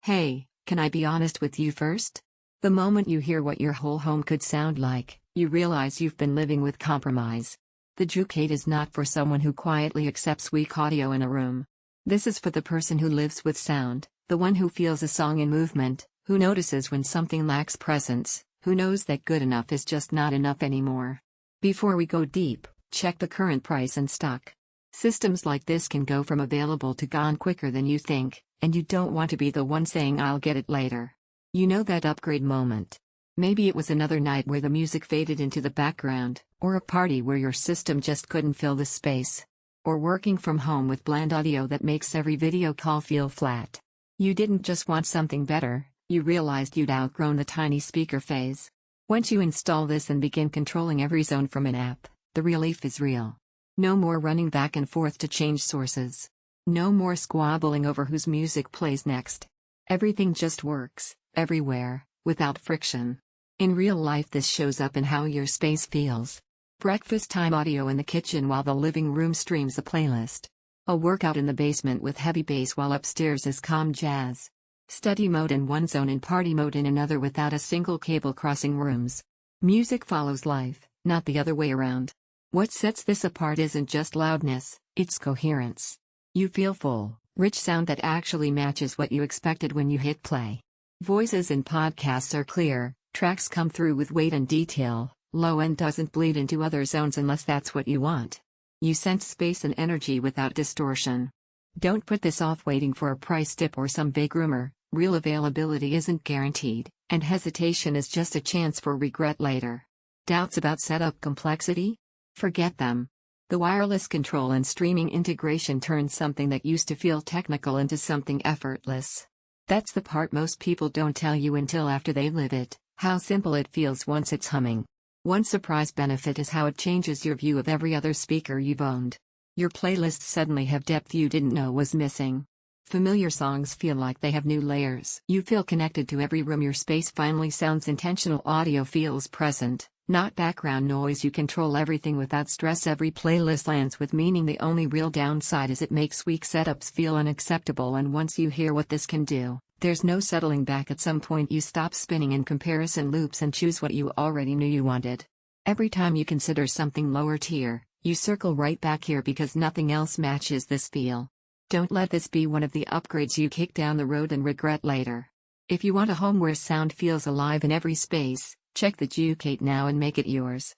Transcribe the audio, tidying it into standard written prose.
Hey, can I be honest with you first? The moment you hear what your whole home could sound like, you realize you've been living with compromise. The Juke-8 is not for someone who quietly accepts weak audio in a room. This is for the person who lives with sound, the one who feels a song in movement, who notices when something lacks presence, who knows that good enough is just not enough anymore. Before we go deep, check the current price and stock. Systems like this can go from available to gone quicker than you think, and you don't want to be the one saying I'll get it later. You know that upgrade moment. Maybe it was another night where the music faded into the background, or a party where your system just couldn't fill the space. Or working from home with bland audio that makes every video call feel flat. You didn't just want something better, you realized you'd outgrown the tiny speaker phase. Once you install this and begin controlling every zone from an app, the relief is real. No more running back and forth to change sources. No more squabbling over whose music plays next. Everything just works, everywhere, without friction. In real life, this shows up in how your space feels. Breakfast time audio in the kitchen while the living room streams a playlist. A workout in the basement with heavy bass while upstairs is calm jazz. Study mode in one zone and party mode in another without a single cable crossing rooms. Music follows life, not the other way around. What sets this apart isn't just loudness, it's coherence. You feel full, rich sound that actually matches what you expected when you hit play. Voices in podcasts are clear, tracks come through with weight and detail, low end doesn't bleed into other zones unless that's what you want. You sense space and energy without distortion. Don't put this off waiting for a price dip or some big rumor. Real availability isn't guaranteed, and hesitation is just a chance for regret later. Doubts about setup complexity? Forget them. The wireless control and streaming integration turns something that used to feel technical into something effortless. That's the part most people don't tell you until after they live it, how simple it feels once it's humming. One surprise benefit is how it changes your view of every other speaker you've owned. Your playlists suddenly have depth you didn't know was missing. Familiar songs feel like they have new layers. You feel connected to every room. Your space finally sounds intentional. Audio feels present, not background noise. You control everything without stress. Every playlist lands with meaning. The only real downside is it makes weak setups feel unacceptable, and once you hear what this can do, there's no settling back. At some point you stop spinning in comparison loops and choose what you already knew you wanted. Every time you consider something lower tier, you circle right back here because nothing else matches this feel. Don't let this be one of the upgrades you kick down the road and regret later. If you want a home where sound feels alive in every space, check the Juke-8 now and make it yours.